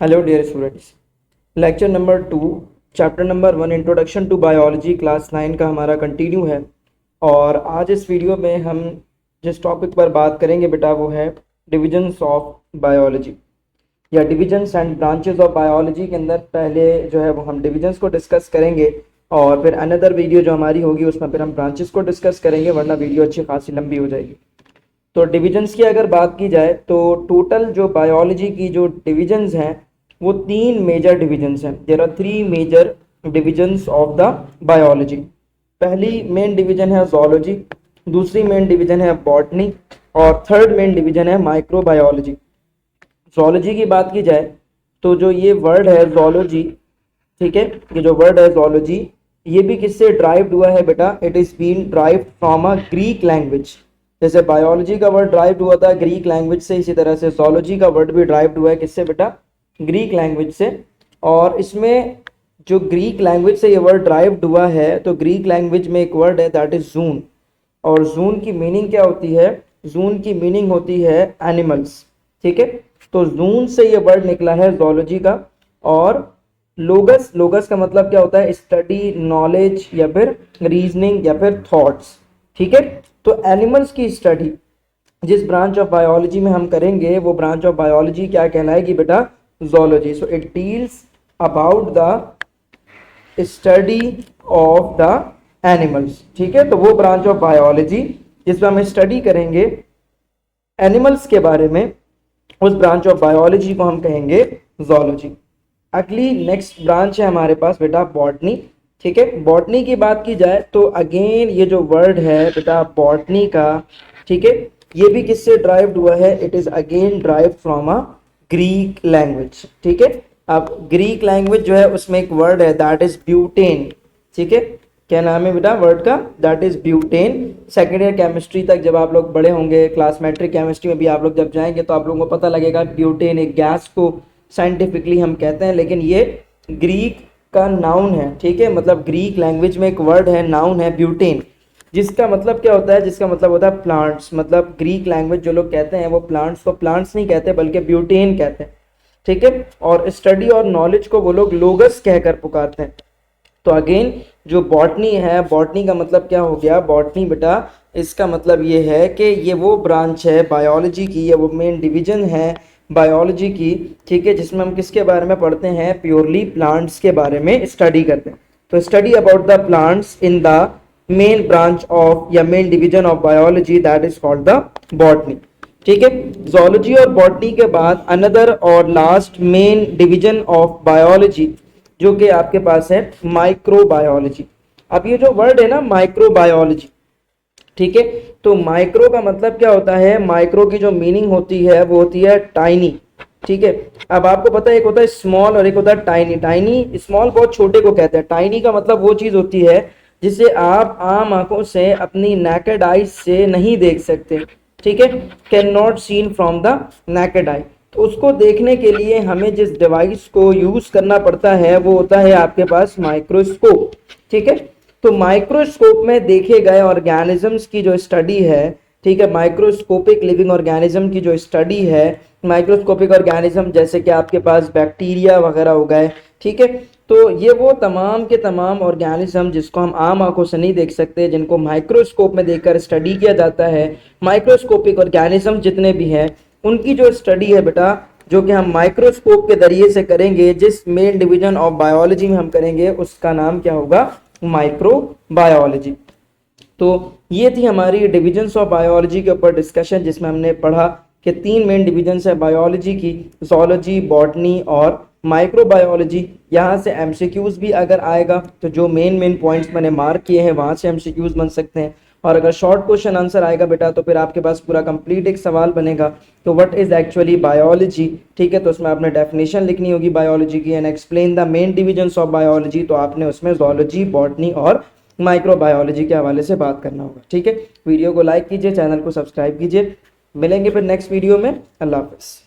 Hello dear students, lecture number 2 chapter number 1 introduction to biology class 9 का हमारा continue है। और आज इस वीडियो में हम जिस टॉपिक पर बात करेंगे बेटा वो है डिविजन्स ऑफ बायोलॉजी या divisions and branches of biology. के अंदर पहले जो है वो हम डिविजन्स को डिस्कस करेंगे और फिर अनदर वीडियो जो हमारी होगी उसमें फिर हम ब्रांचेस को डिस्कस करेंगे, वरना वीडियो अच्छी खासी लंबी हो जाएगी। तो डिविजन्स की अगर बात की जाए तो टोटल जो बायोलॉजी की जो डिविजन्स हैं वो 3 मेजर डिविजन्स हैं। There are 3 major divisions of the biology. पहली मेन डिवीजन है जोलॉजी, दूसरी मेन डिवीजन है बॉटनी और थर्ड मेन डिवीजन है माइक्रोबायोलॉजी। जोलॉजी की बात की जाए तो जो ये वर्ड है जोलॉजी, ठीक है, ये जो वर्ड है जोलॉजी ये भी किससे ड्राइव्ड हुआ है बेटा? It is been derived from a Greek language. जैसे बायोलॉजी का वर्ड ड्राइव्ड हुआ था ग्रीक लैंग्वेज से, इसी तरह से जोलॉजी का वर्ड भी ड्राइव्ड हुआ है किससे बेटा? ग्रीक लैंग्वेज से। और इसमें जो ग्रीक लैंग्वेज से ये वर्ड ड्राइव्ड हुआ है तो ग्रीक लैंग्वेज में एक वर्ड है दैट इज जून। और जून की मीनिंग क्या होती है? जून की मीनिंग होती है एनिमल्स, ठीक है। तो जून से ये वर्ड निकला है जोलॉजी का। और लोगस, लोगस का मतलब क्या होता है? स्टडी, नॉलेज या फिर रीजनिंग या फिर थॉट्स, ठीक है। तो एनिमल्स की स्टडी जिस ब्रांच ऑफ बायोलॉजी में हम करेंगे वो ब्रांच ऑफ बायोलॉजी क्या कहलाएगी बेटा? zoology. So it deals about the study of the animals, ठीक है। तो वो ब्रांच ऑफ बायोलॉजी जिसमें हम स्टडी करेंगे एनिमल्स के बारे में, उस ब्रांच ऑफ बायोलॉजी को हम कहेंगे zoology। अगली नेक्स्ट ब्रांच है हमारे पास बेटा बॉटनी, ठीक है। बॉटनी की बात की जाए तो अगेन ये जो वर्ड है बेटा बॉटनी का, ठीक है, ये भी किससे ड्राइव्ड हुआ है? It is again derived from a Greek language, ठीक है। अब ग्रीक लैंग्वेज जो है उसमें एक वर्ड है दैट इज ब्यूटेन, ठीक है। क्या नाम है बेटा वर्ड का? That is butane. Second year chemistry तक जब आप लोग बड़े होंगे, क्लास मेट्रिक केमिस्ट्री में भी आप लोग जब जाएंगे तो आप लोगों को पता लगेगा ब्यूटेन एक गैस को साइंटिफिकली हम कहते हैं, लेकिन ये ग्रीक का नाउन है, ठीक है। मतलब ग्रीक लैंग्वेज में एक वर्ड है, नाउन है ब्यूटेन, जिसका मतलब क्या होता है? जिसका मतलब होता है प्लांट्स। मतलब ग्रीक लैंग्वेज जो लोग कहते हैं वो प्लांट्स को प्लांट्स नहीं कहते बल्कि ब्यूटेन कहते हैं, ठीक है। और स्टडी और नॉलेज को वो लोग लोगस कहकर पुकारते हैं। तो अगेन जो बॉटनी है, बॉटनी का मतलब क्या हो गया? बॉटनी बेटा इसका मतलब ये है कि ये वो ब्रांच है बायोलॉजी की, ये वो मेन डिवीजन है बायोलॉजी की, ठीक है, जिसमें हम किसके बारे में पढ़ते हैं? प्योरली प्लांट्स के बारे में स्टडी करते हैं। तो study about the plants in the main branch of या main division of biology that is called the botany, ठीक है। जोलॉजी और बॉटनी के बाद अनदर और last main division of biology जो कि आपके पास है माइक्रोबायोलॉजी। अब ये जो वर्ड है ना माइक्रोबायोलॉजी, ठीक है, तो माइक्रो का मतलब क्या होता है? माइक्रो की जो मीनिंग होती है वो होती है टाइनी, ठीक है। अब आपको पता है एक होता है स्मॉल और एक होता है टाइनी। टाइनी, स्मॉल बहुत छोटे को कहते हैं, टाइनी का मतलब वो चीज होती है जिसे आप आम आंखों से अपनी नेकेड आईज से नहीं देख सकते, ठीक है। Can not seen from the naked eye. तो उसको देखने के लिए हमें जिस डिवाइस को यूज करना पड़ता है वो होता है आपके पास माइक्रोस्कोप, ठीक है। तो माइक्रोस्कोप में देखे गए ऑर्गेनिजम्स की जो स्टडी है, ठीक है, माइक्रोस्कोपिक लिविंग ऑर्गेनिज्म की जो स्टडी है, माइक्रोस्कोपिक ऑर्गेनिज्म जैसे कि आपके पास बैक्टीरिया वगैरह हो गए, ठीक है। तो ये वो तमाम के तमाम ऑर्गेनिज्म जिसको हम आम आंखों से नहीं देख सकते, जिनको माइक्रोस्कोप में देखकर स्टडी किया जाता है, माइक्रोस्कोपिक ऑर्गेनिज्म जितने भी हैं उनकी जो स्टडी है बेटा, जो कि हम माइक्रोस्कोप के जरिए से करेंगे, जिस मेन डिवीजन ऑफ बायोलॉजी में हम करेंगे उसका नाम क्या होगा? माइक्रोबायोलॉजी। तो ये थी हमारी डिविजन्स ऑफ बायोलॉजी के ऊपर डिस्कशन, जिसमें हमने पढ़ा कि 3 मेन डिविजन्स है बायोलॉजी की, जोलॉजी, बॉटनी और माइक्रोबायोलॉजी। यहाँ से एमसीक्यूज भी अगर आएगा तो जो मेन पॉइंट्स मैंने मार्क किए हैं वहाँ से एमसीक्यूज बन सकते हैं। और अगर शॉर्ट क्वेश्चन आंसर आएगा बेटा तो फिर आपके पास पूरा कंप्लीट एक सवाल बनेगा तो व्हाट इज एक्चुअली बायोलॉजी, ठीक है। तो उसमें आपने डेफिनेशन लिखनी होगी बायोलॉजी की and explain the main divisions of biology. तो आपने उसमें जोलॉजी, बॉटनी और माइक्रोबायोलॉजी के हवाले से बात करना होगा, ठीक है। वीडियो को लाइक कीजिए, चैनल को सब्सक्राइब कीजिए। मिलेंगे फिर नेक्स्ट वीडियो में। अल्लाह हाफिज़।